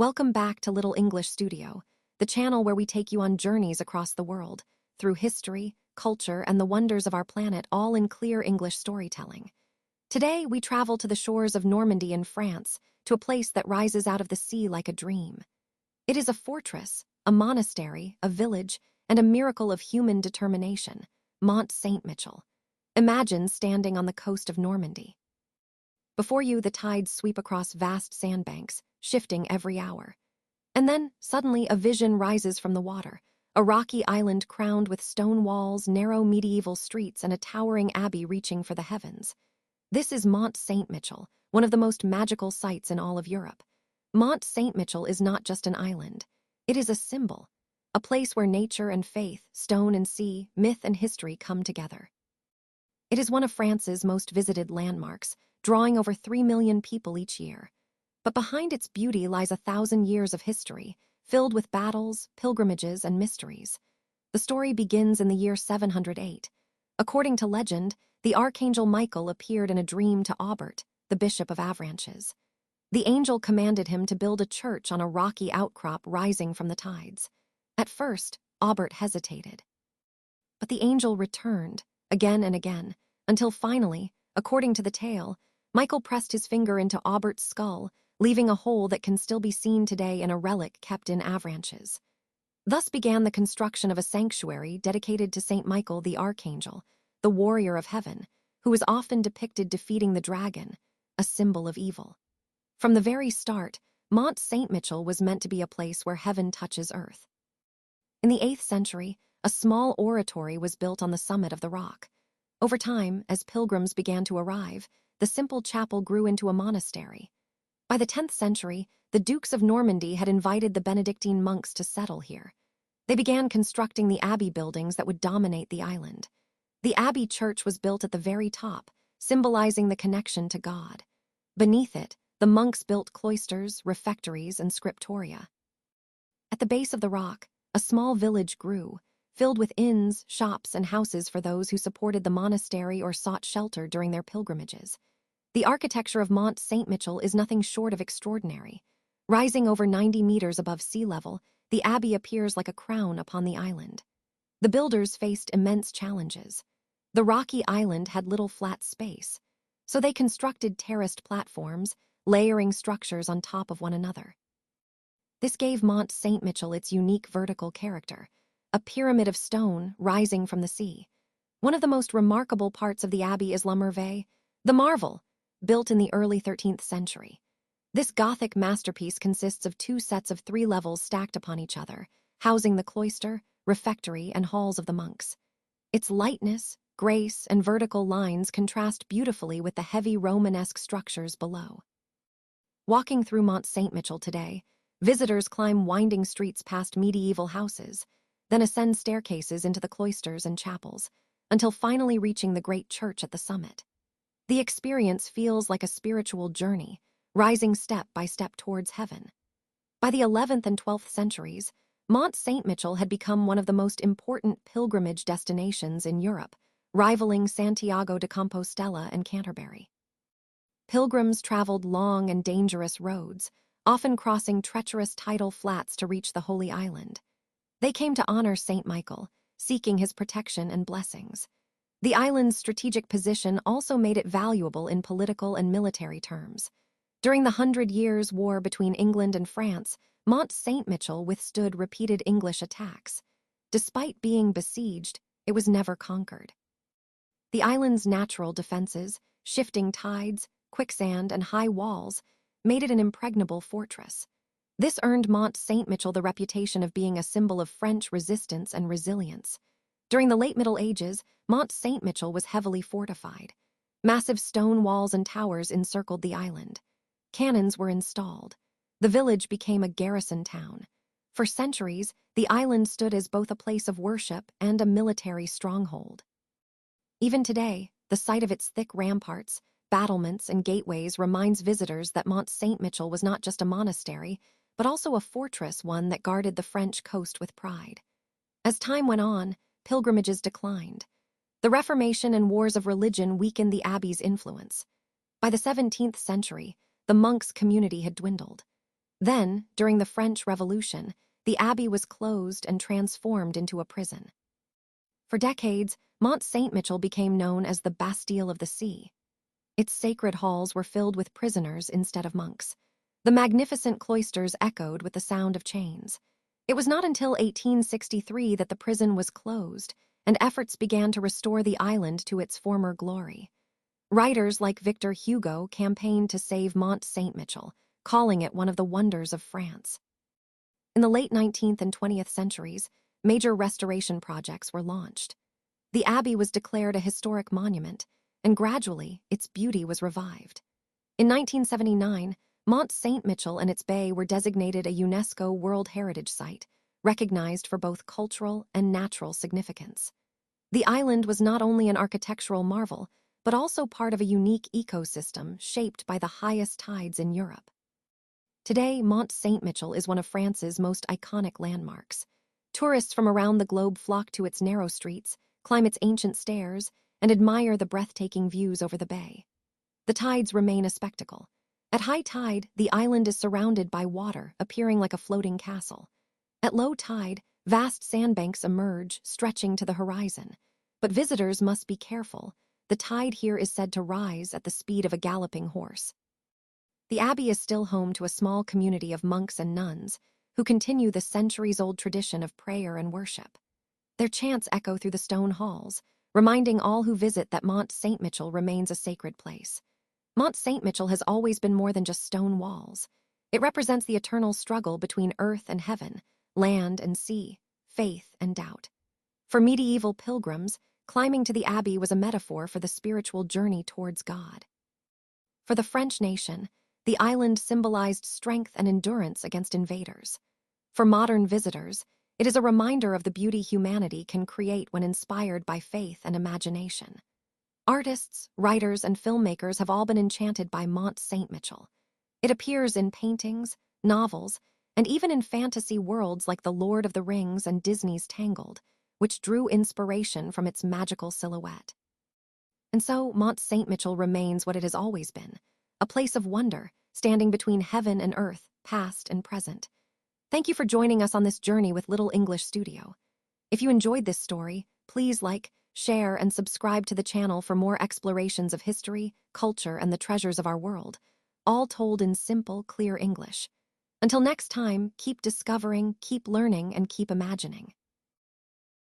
Welcome back to Little English Studio, the channel where we take you on journeys across the world, through history, culture, and the wonders of our planet, all in clear English storytelling. Today, we travel to the shores of Normandy in France, to a place that rises out of the sea like a dream. It is a fortress, a monastery, a village, and a miracle of human determination, Mont Saint-Michel. Imagine standing on the coast of Normandy. Before you, the tides sweep across vast sandbanks, shifting every hour. And then, suddenly, a vision rises from the water, a rocky island crowned with stone walls, narrow medieval streets, and a towering abbey reaching for the heavens. This is Mont Saint-Michel, one of the most magical sites in all of Europe. Mont Saint-Michel is not just an island. It is a symbol, a place where nature and faith, stone and sea, myth and history come together. It is one of France's most visited landmarks, drawing over 3 million people each year. But behind its beauty lies 1,000 years of history, filled with battles, pilgrimages, and mysteries. The story begins in the year 708. According to legend, the archangel Michael appeared in a dream to Aubert, the bishop of Avranches. The angel commanded him to build a church on a rocky outcrop rising from the tides. At first, Aubert hesitated. But the angel returned, again and again, until finally, according to the tale, Michael pressed his finger into Aubert's skull, leaving a hole that can still be seen today in a relic kept in Avranches. Thus began the construction of a sanctuary dedicated to Saint Michael the Archangel, the warrior of heaven, who is often depicted defeating the dragon, a symbol of evil. From the very start, Mont Saint-Michel was meant to be a place where heaven touches earth. In the 8th century, a small oratory was built on the summit of the rock. Over time, as pilgrims began to arrive, the simple chapel grew into a monastery. By the 10th century, the Dukes of Normandy had invited the Benedictine monks to settle here. They began constructing the Abbey buildings that would dominate the island. The Abbey church was built at the very top, symbolizing the connection to God. Beneath it, the monks built cloisters, refectories, and scriptoria. At the base of the rock, a small village grew, filled with inns, shops, and houses for those who supported the monastery or sought shelter during their pilgrimages. The architecture of Mont Saint-Michel is nothing short of extraordinary. Rising over 90 meters above sea level, the abbey appears like a crown upon the island. The builders faced immense challenges. The rocky island had little flat space, so they constructed terraced platforms, layering structures on top of one another. This gave Mont Saint-Michel its unique vertical character, a pyramid of stone rising from the sea. One of the most remarkable parts of the abbey is La Merveille, the marvel, built in the early 13th century. This Gothic masterpiece consists of 2 sets of 3 levels stacked upon each other, housing the cloister, refectory, and halls of the monks. Its lightness, grace, and vertical lines contrast beautifully with the heavy Romanesque structures below. Walking through Mont Saint-Michel today, visitors climb winding streets past medieval houses, then ascend staircases into the cloisters and chapels, until finally reaching the great church at the summit. The experience feels like a spiritual journey, rising step by step towards heaven. By the 11th and 12th centuries, Mont Saint-Michel had become one of the most important pilgrimage destinations in Europe, rivaling Santiago de Compostela and Canterbury. Pilgrims traveled long and dangerous roads, often crossing treacherous tidal flats to reach the Holy Island. They came to honor Saint Michael, seeking his protection and blessings. The island's strategic position also made it valuable in political and military terms. During the 100 Years' War between England and France, Mont Saint-Michel withstood repeated English attacks. Despite being besieged, it was never conquered. The island's natural defenses, shifting tides, quicksand, and high walls, made it an impregnable fortress. This earned Mont Saint-Michel the reputation of being a symbol of French resistance and resilience. During the late Middle Ages, Mont Saint-Michel was heavily fortified. Massive stone walls and towers encircled the island. Cannons were installed. The village became a garrison town. For centuries, the island stood as both a place of worship and a military stronghold. Even today, the sight of its thick ramparts, battlements, and gateways reminds visitors that Mont Saint-Michel was not just a monastery, but also a fortress, one that guarded the French coast with pride. As time went on, pilgrimages declined. The Reformation and wars of religion weakened the abbey's influence. By the 17th century, the monks' community had dwindled. Then, during the French Revolution, the abbey was closed and transformed into a prison. For decades, Mont Saint-Michel became known as the Bastille of the Sea. Its sacred halls were filled with prisoners instead of monks. The magnificent cloisters echoed with the sound of chains. It was not until 1863 that the prison was closed, and efforts began to restore the island to its former glory. Writers like Victor Hugo campaigned to save Mont Saint-Michel, calling it one of the wonders of France. In the late 19th and 20th centuries, major restoration projects were launched. The abbey was declared a historic monument, and gradually its beauty was revived. In 1979, Mont Saint-Michel and its bay were designated a UNESCO World Heritage Site, recognized for both cultural and natural significance. The island was not only an architectural marvel, but also part of a unique ecosystem shaped by the highest tides in Europe. Today, Mont Saint-Michel is one of France's most iconic landmarks. Tourists from around the globe flock to its narrow streets, climb its ancient stairs, and admire the breathtaking views over the bay. The tides remain a spectacle. At high tide, the island is surrounded by water, appearing like a floating castle. At low tide, vast sandbanks emerge, stretching to the horizon. But visitors must be careful. The tide here is said to rise at the speed of a galloping horse. The abbey is still home to a small community of monks and nuns who continue the centuries-old tradition of prayer and worship. Their chants echo through the stone halls, reminding all who visit that Mont Saint-Michel remains a sacred place. Mont Saint-Michel has always been more than just stone walls. It represents the eternal struggle between earth and heaven, land and sea, faith and doubt. For medieval pilgrims, climbing to the abbey was a metaphor for the spiritual journey towards God. For the French nation, the island symbolized strength and endurance against invaders. For modern visitors, it is a reminder of the beauty humanity can create when inspired by faith and imagination. Artists, writers, and filmmakers have all been enchanted by Mont Saint-Michel. It appears in paintings, novels, and even in fantasy worlds like The Lord of the Rings and Disney's Tangled, which drew inspiration from its magical silhouette. And so, Mont Saint-Michel remains what it has always been, a place of wonder, standing between heaven and earth, past and present. Thank you for joining us on this journey with Little English Studio. If you enjoyed this story, please like, share, and subscribe to the channel for more explorations of history, culture, and the treasures of our world, all told in simple, clear English. Until next time, keep discovering, keep learning, and keep imagining.